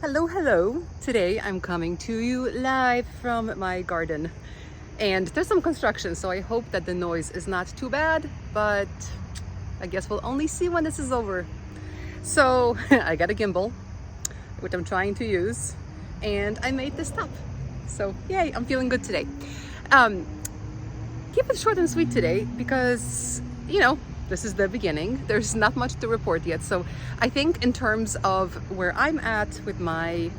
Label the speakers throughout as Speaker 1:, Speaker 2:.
Speaker 1: Hello. Today I'm coming to you live from my garden. And there's some construction, so I hope that the noise is not too bad, but I guess we'll only see when this is over. So I got a gimbal, which I'm trying to use, and I made this top. So yay, I'm feeling good today. Keep it short and sweet today because, this is the beginning. There's not much to report yet. So I think in terms of where I'm at with my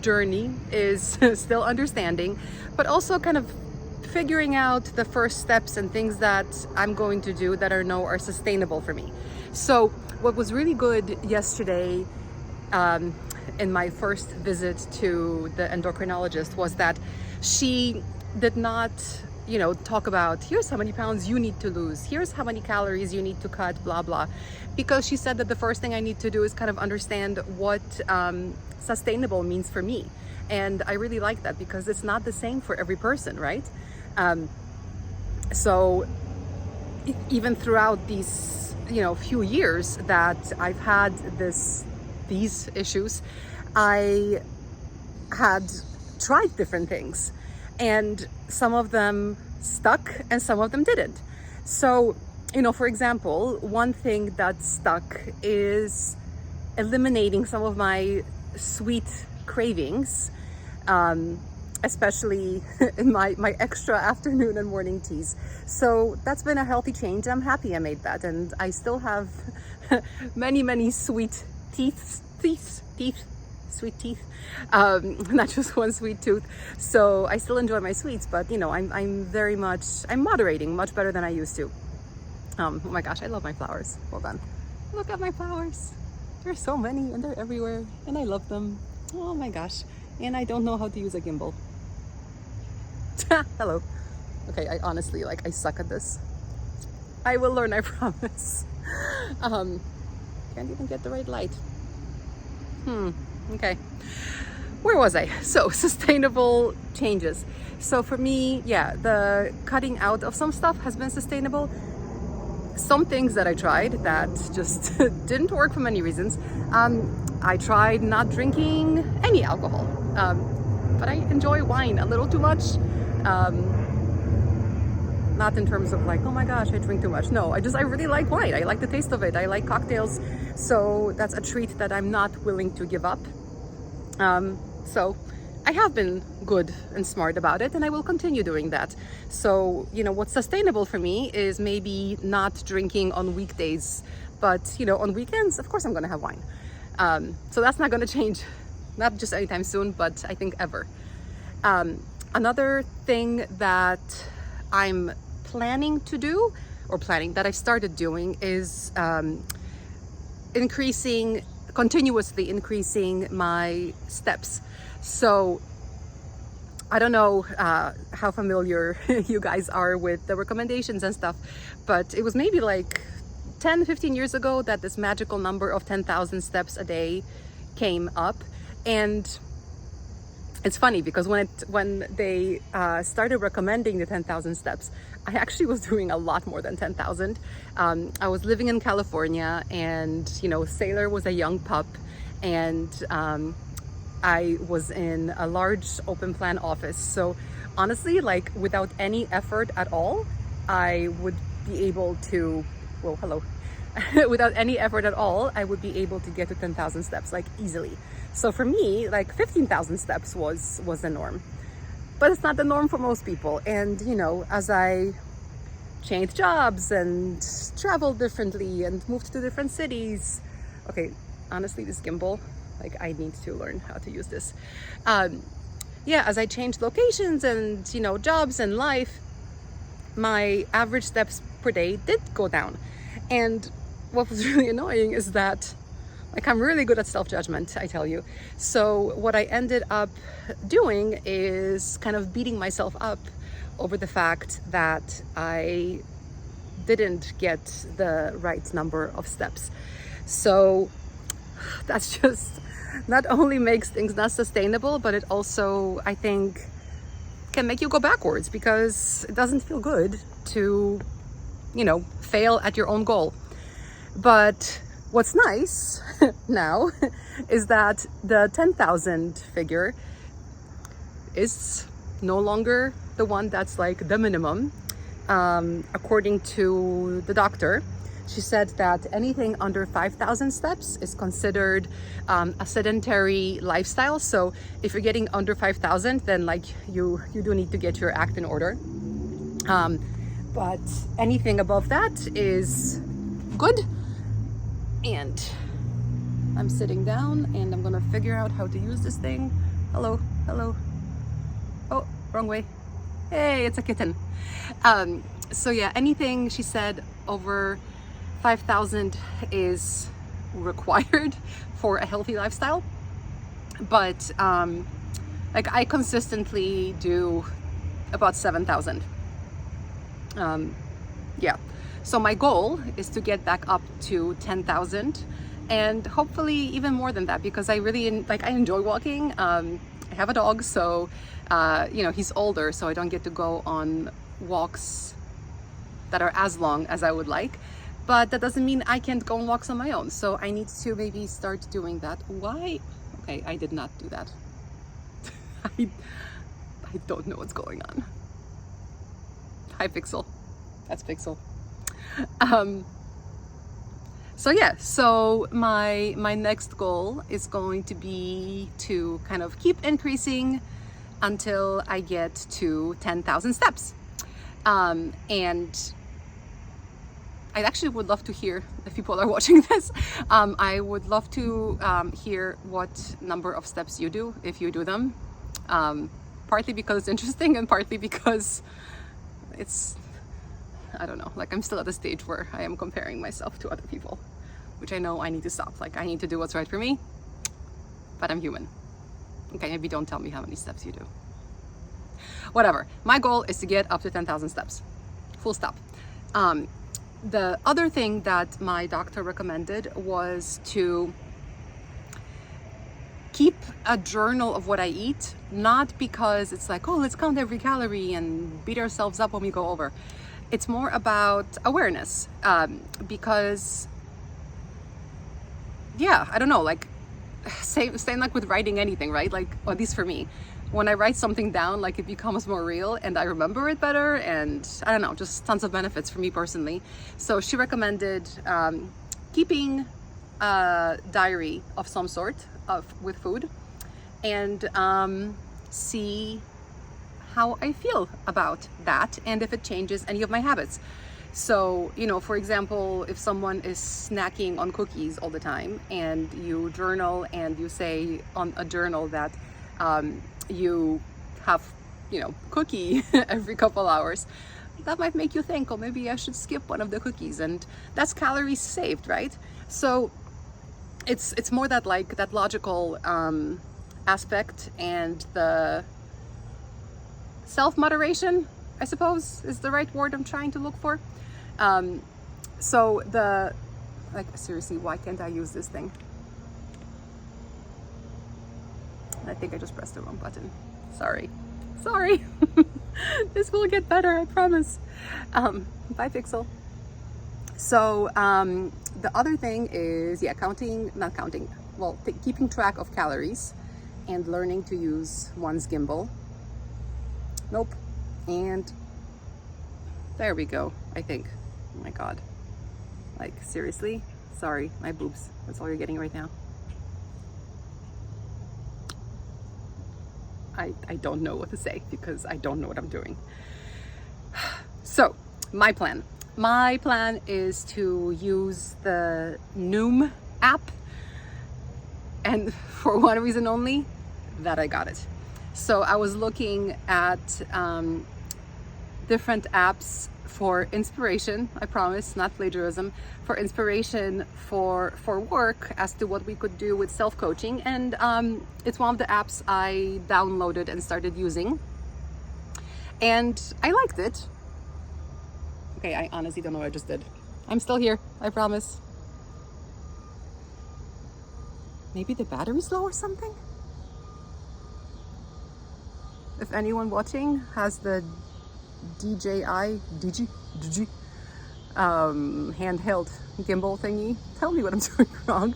Speaker 1: journey is still understanding, but also kind of figuring out the first steps and things that I'm going to do that are sustainable for me. So what was really good yesterday in my first visit to the endocrinologist was that she did not talk about here's how many pounds you need to lose, here's how many calories you need to cut, blah blah, because she said that the first thing I need to do is kind of understand what sustainable means for me. And I really like that because it's not the same for every person, right? So even throughout these few years that I've had these issues, I had tried different things, and some of them stuck and some of them didn't. So, for example, one thing that stuck is eliminating some of my sweet cravings, especially in my extra afternoon and morning teas. So that's been a healthy change. I'm happy I made that, and I still have many sweet sweet teeth, not just one sweet tooth. So I still enjoy my sweets, but I'm moderating much better than I used to. Oh my gosh, I love my flowers. Hold on, look at my flowers. There's so many and they're everywhere and I love them. Oh my gosh. And I don't know how to use a gimbal. Hello. Okay, I honestly, I suck at this. I will learn, I promise. Can't even get the right light. Okay, where was I? So sustainable changes. So for me, the cutting out of some stuff has been sustainable. Some things that I tried that just didn't work for many reasons. I tried not drinking any alcohol, but I enjoy wine a little too much. Not in terms of oh my gosh, I drink too much. No, I really like wine. I like the taste of it. I like cocktails. So that's a treat that I'm not willing to give up. So I have been good and smart about it, and I will continue doing that. So, what's sustainable for me is maybe not drinking on weekdays, but, on weekends, of course I'm going to have wine. So that's not going to change, not just anytime soon, but I think ever. Another thing that I'm planning to do, that I started doing, is continuously increasing my steps. So I don't know how familiar you guys are with the recommendations and stuff, but it was maybe 10-15 years ago that this magical number of 10,000 steps a day came up. And it's funny because when they started recommending the 10,000 steps, I actually was doing a lot more than 10,000. I was living in California, and Sailor was a young pup, and I was in a large open plan office. So honestly, without any effort at all, I would be able to, without any effort at all, I would be able to get to 10,000 steps easily. So for me, 15,000 steps was the norm. But it's not the norm for most people. And, as I changed jobs and traveled differently and moved to different cities. Okay, honestly, this gimbal, I need to learn how to use this. As I changed locations and, jobs and life, my average steps per day did go down. And what was really annoying is that I'm really good at self-judgment, I tell you. So what I ended up doing is kind of beating myself up over the fact that I didn't get the right number of steps. So that's just not only makes things not sustainable, but it also, I think, can make you go backwards because it doesn't feel good to, fail at your own goal. But What's nice now is that the 10,000 figure is no longer the one that's like the minimum. According to the doctor, she said that anything under 5,000 steps is considered a sedentary lifestyle. So if you're getting under 5,000, then like you do need to get your act in order. But anything above that is good. And I'm sitting down and I'm gonna figure out how to use this thing. Hello, hello. Oh, wrong way. Hey, it's a kitten. So yeah, anything she said over 5,000 is required for a healthy lifestyle. But like I consistently do about 7,000. Yeah. So my goal is to get back up to 10,000 and hopefully even more than that, because I really I enjoy walking. I have a dog, so you know, he's older, so I don't get to go on walks that are as long as I would like, but that doesn't mean I can't go on walks on my own. So I need to maybe start doing that. Why? Okay, I did not do that. I don't know what's going on. Hi, Pixel. That's Pixel. So yeah, so my next goal is going to be to kind of keep increasing until I get to 10,000 steps. And I actually would love to hear, if people are watching this, I would love to hear what number of steps you do, if you do them. Partly because it's interesting and partly because it's, I don't know, like I'm still at the stage where I am comparing myself to other people, which I know I need to stop. Like I need to do what's right for me, but I'm human. Okay, maybe don't tell me how many steps you do. Whatever. My goal is to get up to 10,000 steps. Full stop. The other thing that my doctor recommended was to keep a journal of what I eat, not because it's like, oh, let's count every calorie and beat ourselves up when we go over. It's more about awareness, because, yeah, I don't know, like, same like with writing anything, right? Like, at least for me, when I write something down, like it becomes more real and I remember it better, and I don't know, just tons of benefits for me personally. So she recommended keeping a diary of some sort with food, and see how I feel about that and if it changes any of my habits. So, you know, for example, if someone is snacking on cookies all the time and you journal and you say on a journal that you have, you know, cookie every couple hours, that might make you think, oh, maybe I should skip one of the cookies, and that's calories saved, right? So it's more that, like, that logical aspect, and the self-moderation, I suppose, is the right word I'm trying to look for. So the, like, seriously, why can't I use this thing? I think I just pressed the wrong button. Sorry. This will get better, I promise. Bye, Pixel. So the other thing is, yeah, keeping track of calories and learning to use one's gimbal. Nope. And there we go, I think. Oh my God. Like, seriously? Sorry, my boobs. That's all you're getting right now. I don't know what to say because I don't know what I'm doing. So, my plan is to use the NuMe app, and for one reason only, that I got it. So I was looking at different apps for inspiration, I promise, not plagiarism, for inspiration for work as to what we could do with self-coaching. And it's one of the apps I downloaded and started using. And I liked it. Okay, I honestly don't know what I just did. I'm still here, I promise. Maybe the battery's low or something? If anyone watching has the DJI handheld gimbal thingy. Tell me what I'm doing wrong,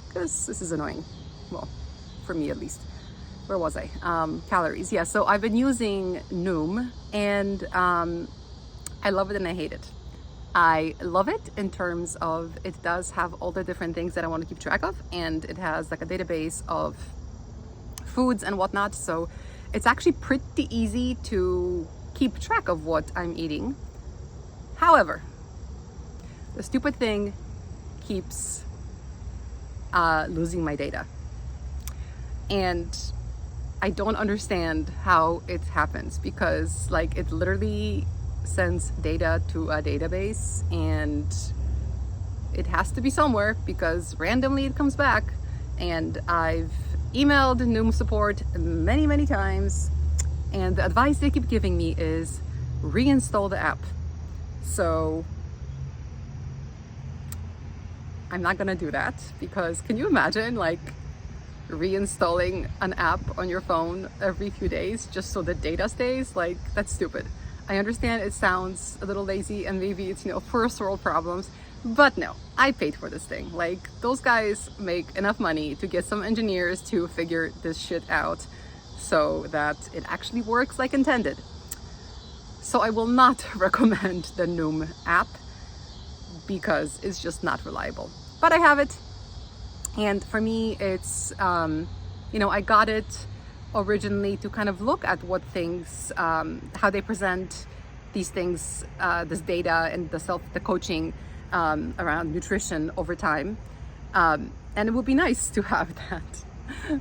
Speaker 1: because this is annoying. Well, for me at least. Where was I? Calories. Yeah, so I've been using NuMe, and I love it and I hate it. I love it in terms of it does have all the different things that I want to keep track of, and it has like a database of foods and whatnot, so it's actually pretty easy to keep track of what I'm eating. However, the stupid thing keeps losing my data, and I don't understand how it happens, because like it literally sends data to a database and it has to be somewhere, because randomly it comes back. And I've emailed NuMe support many times, and the advice they keep giving me is reinstall the app. So I'm not gonna do that, because can you imagine like reinstalling an app on your phone every few days just so the data stays? Like, that's stupid. I understand it sounds a little lazy and maybe it's, first world problems, but no, I paid for this thing. Like, those guys make enough money to get some engineers to figure this shit out so that it actually works like intended. So I will not recommend the NuMe app because it's just not reliable. But I have it, and for me it's, I got it originally to kind of look at what things, how they present these things, this data and the coaching around nutrition over time. And it would be nice to have that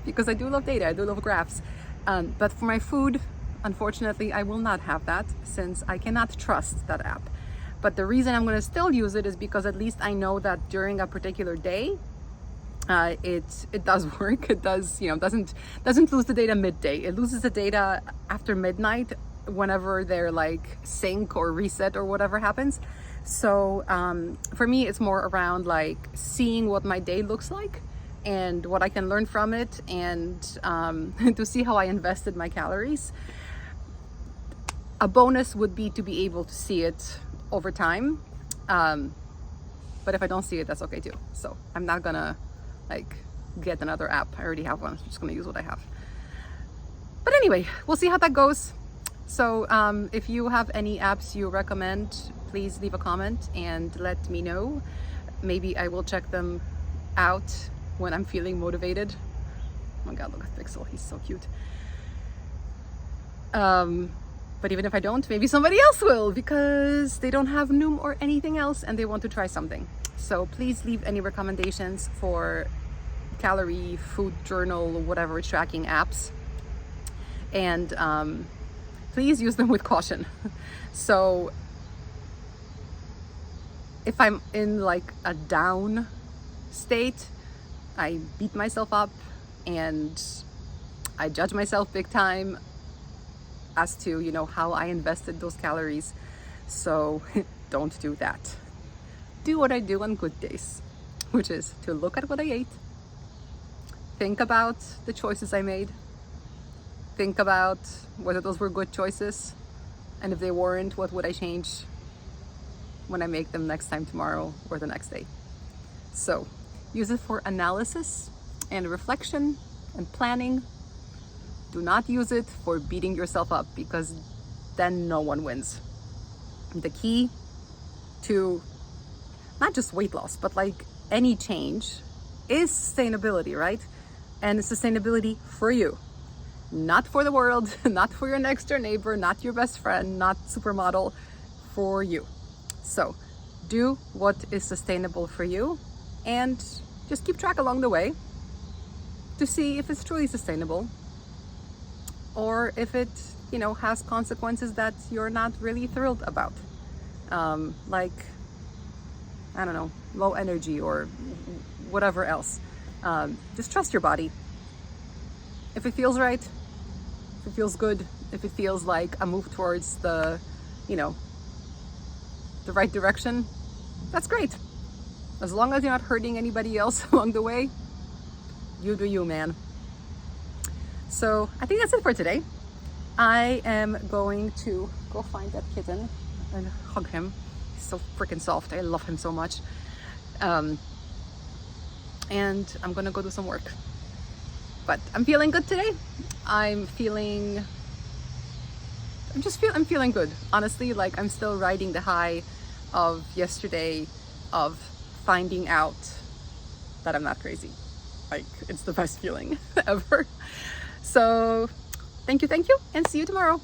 Speaker 1: because I do love data, I do love graphs. But for my food, unfortunately, I will not have that since I cannot trust that app. But the reason I'm going to still use it is because at least I know that during a particular day, it does work. It does, doesn't lose the data midday. It loses the data after midnight, whenever they're like sync or reset or whatever happens. So for me, it's more around like seeing what my day looks like and what I can learn from it, and to see how I invested my calories. A bonus would be to be able to see it over time. But if I don't see it, that's okay too. So I'm not gonna like get another app. I already have one. I'm just gonna use what I have. But anyway, we'll see how that goes. So if you have any apps you recommend, please leave a comment and let me know. Maybe I will check them out when I'm feeling motivated. Oh my God, look at Pixel, he's so cute. But even if I don't, maybe somebody else will, because they don't have NuMe or anything else and they want to try something. So please leave any recommendations for calorie, food journal, whatever tracking apps. And please use them with caution. So if I'm in like a down state, I beat myself up and I judge myself big time as to, how I invested those calories. So don't do that. Do what I do on good days, which is to look at what I ate, think about the choices I made, think about whether those were good choices, and if they weren't, what would I change when I make them next time, tomorrow or the next day. So use it for analysis and reflection and planning. Do not use it for beating yourself up, because then no one wins. The key to not just weight loss, but like any change is sustainability, right? And sustainability for you, not for the world, not for your next door neighbor, not your best friend, not supermodel, for you. So do what is sustainable for you and just keep track along the way to see if it's truly sustainable, or if it, has consequences that you're not really thrilled about. Like, I don't know, low energy or whatever else. Just trust your body. If it feels right, if it feels good, if it feels like a move towards the right direction, that's great. As long as you're not hurting anybody else along the way, you do you, man. So I think that's it for today. I am going to go find that kitten and hug him He's so freaking soft. I love him so much. And I'm gonna go do some work. But I'm feeling good today. I'm feeling good. Honestly, like I'm still riding the high of yesterday of finding out that I'm not crazy. Like, it's the best feeling ever. So thank you, and see you tomorrow.